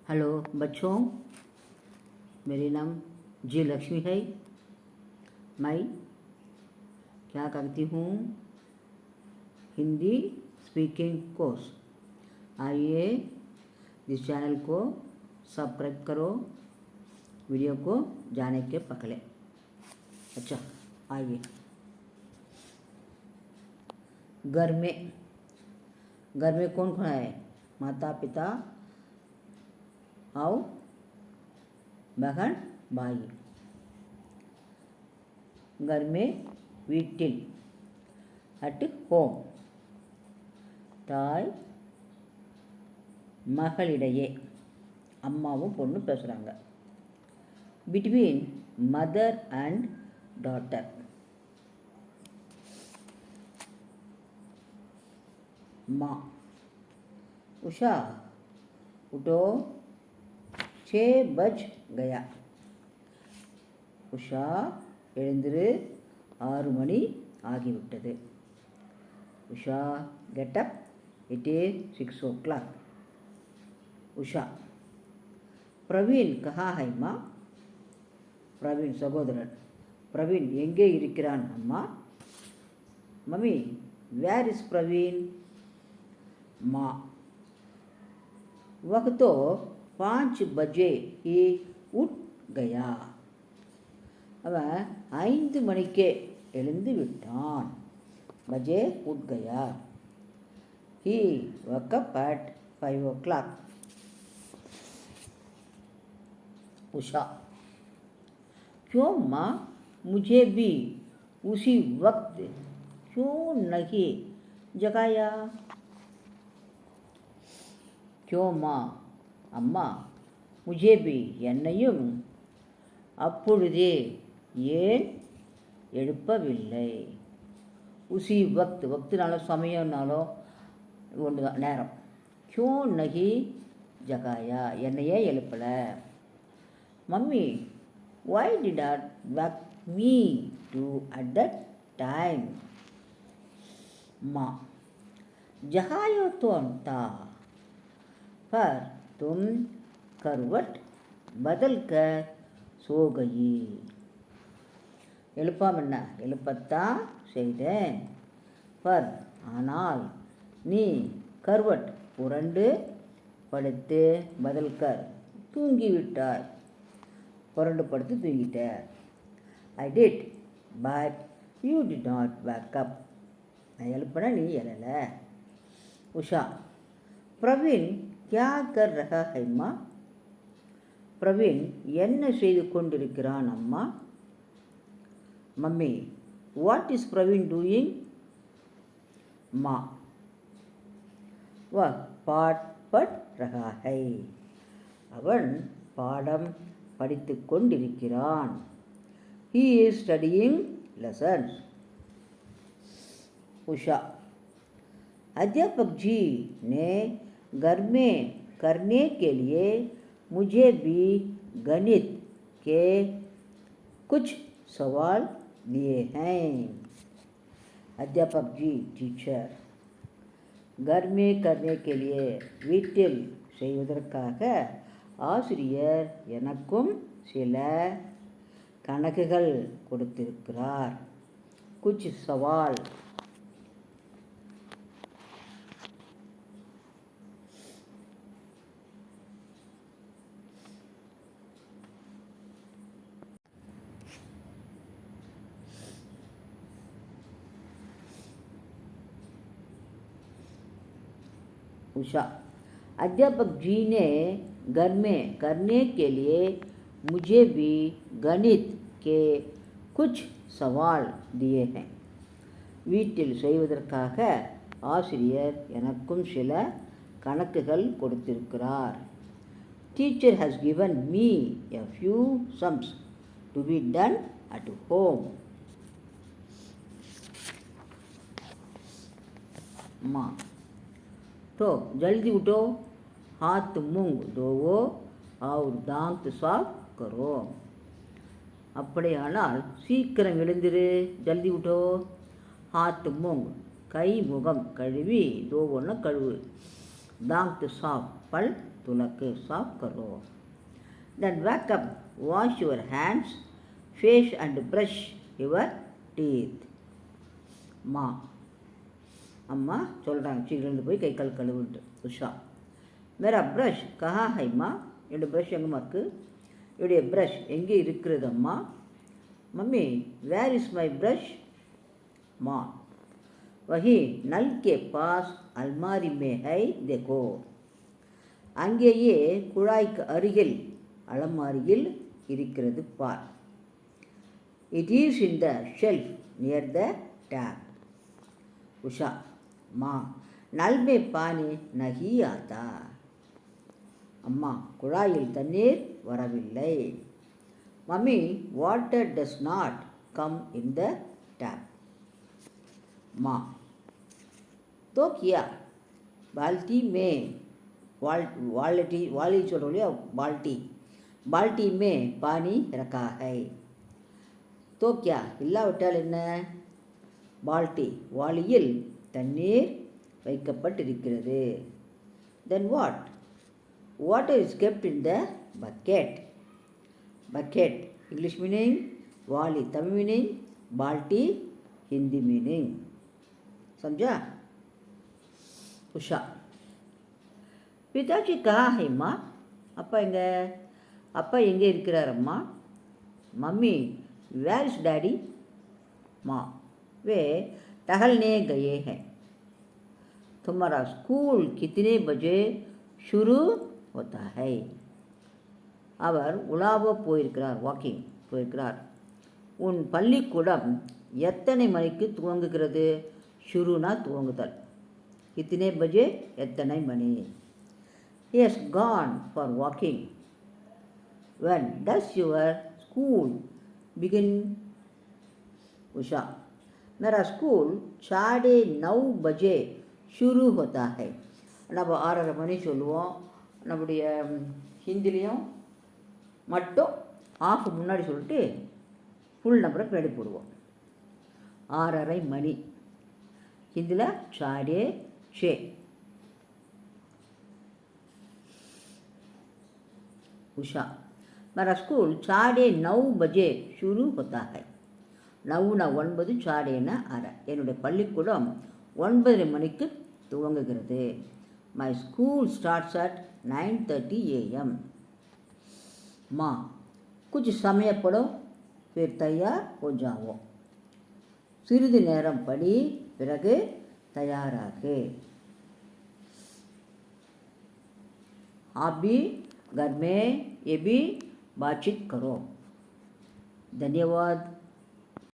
Hello बच्चों, मेरी नाम जी लक्ष्मी है। मैं क्या करती हूँ, हिंदी स्पीकिंग कोर्स। आइए इस चैनल को सब्सक्राइब करो, वीडियो को जाने के पहले। अच्छा, आइए। घर में कौन कौन है? माता पिता और बहन भाई। घर में வீட்டில் at home தாய் மகளிடையே அம்மாவும் பொண்ணு பேசுகிறாங்க. between mother and daughter. माँ उषा उठो 6 बज गया. உஷா எழுந்திரு 6 மணி ஆகிவிட்டது. Usha get up, it is 6 o'clock. Usha Praveen Kanha high மா? பிரவீன் சகோதரன். பிரவீன் எங்கே இருக்கிறான் அம்மா? Mummy where is Praveen? மா वह तो 5 बजे ही उठ गया. அவன் 5 மணிக்கே எழுந்து விட்டான். பஜே உட் Gaya. He woke up at 5 o'clock. Usha क्यों माँ, मुझे भी उसी वक्त क्यों नहीं जगाया? क्यों माँ, अम्मा मुझे भी என்னையும் அப்பொழுதே ஏன் எழுப்பவில்லை? உசி வக்த், வக்துனால சமயம்னாலும் ஒன்று தான், நேரம். கியூ நகி ஜகாயா, என்னையே எழுப்பலை. Mummy why did not wake me to at that time? माँ जगाया तो था, पर तुम करवट बदल कर सो गई. எழுப்பாம எழுப்பத்தான் செய்தேன். பர் ஆனால் நீ கர்வட் புரண்டு படுத்து பதில்கர் தூங்கிவிட்டாய். புரண்டு படுத்து தூங்கிட்ட. I did but you did not wake up. நான் எழுப்பினா நீ எழலை. உஷா பிரவீன் क्या कर रहा है माँ? प्रवीण என்ன செய்து கொண்டிருக்கிறான் அம்மா? Mummy what is Praveen doing? माँ वह पाठ पढ़ रहा है. அவன் பாடம் படித்து கொண்டிருக்கிறான். he is studying lessons. Usha अध्यापक जी ने घर में करने के लिए मुझे भी गणित के कुछ सवाल दिए हैं. अध्यापक जी टीचर. घर में करने के लिए வீட்டில் செய்வதற்காக ஆசிரியர் எனக்கும் சில கணக்குகள் கொடுத்திருக்கிறார். कुछ सवाल. उषा अध्यापक जी ने घर में करने के लिए मुझे भी गणित के कुछ सवाल दिए हैं. வீட்டில் செய்வதற்காக ஆசிரியர் எனக்கும் சில கணக்குகள் கொடுத்திருக்கிறார். Teacher has given me a few sums to be done at home. माँ तो जल्दी उठो, हाथ मुंह धोवो और दांत साफ करो. அப்படியானால் சீக்கிரம் எழுந்திரு, ஜல்தி உட்டோ. हाथ मुंह கை முகம் கழுவி, தோவோன்னு கழுவு. दांत साफ पल तुलक साफ करो. Then wake up, wash your hands, face and brush your teeth. மா அம்மா சொல்கிறாங்க சீக்கிரம் போய் கை கால் கழுவுட்டு. உஷா மேரா ப்ரஷ் கஹா ஹைம்மா, என்னுடைய ப்ரஷ் எங்கம்மா இருக்குது? என்னுடைய ப்ரஷ் எங்கே இருக்கிறது அம்மா? Mummy where is my brush? माँ वही नल के पास अलमारी में है देखो. அங்கேயே குழாய்க்கு அருகில் அலமாரியில் இருக்கிறது பார். It is in the shelf near the tap. Usha माँ नल में पानी नहीं आता. அம்மா குழாயில் தண்ணீர் வரவில்லை. Mummy water does not come in the tap. माँ तो किया बाल्टी में वाली छोड़ो लिया बाल्टी में पानी रखा है. तो क्या இல்லாவிட்டால் என்ன? பால்டி வாளியில் தண்ணீர் வைக்கப்பட்டிருக்கிறது. Then what? Water is kept in the bucket. Bucket English meaning, वाली तमिल meaning, बाल्टी हिंदी meaning. समझा? उषा पिताजी कहाँ है माँ? அப்பா எங்கே? அப்பா எங்கே இருக்கிறார் அம்மா? Mummy where is daddy? माँ वे टहलने गए हैं. तुम्हारा स्कूल कितने बजे शुरू होता है? அவர் உலாவ போயிருக்கிறார், வாக்கிங் போயிருக்கிறார். உன் பள்ளிக்கூடம் எத்தனை மணிக்கு துவங்குகிறது? ஷுருனா துவங்குதல். கித்தனை பஜே எத்தனை மணி. He has gone for walking. When does your school begin? Usha मेरा स्कूल 9:30 बजे शुरू होता है. நம்ம 6:30 மணி சொல்லுவோம். நம்முடைய ஹிந்திலையும் மட்டும் ஆஃப் முன்னாடி சொல்லிட்டு ஃபுல் நம்பரை பின்னாடி போடுவோம். 6:30 மணி. ஹிந்தியில் 6:30. उषा मेरा स्कूल 9:30 बजे शुरू होता है. 9 9, 6:30. என்னுடைய பள்ளிக்கூடம் 9:30 மணிக்கு துவங்குகிறது. My school starts at 9:30 AM. माँ कुछ समय पढ़ो फिर तैयार हो जाओ. சிறிது நேரம் படி பிறகு தயாராகு. आप भी घर में ये भी बातचीत करो. धन्यवाद.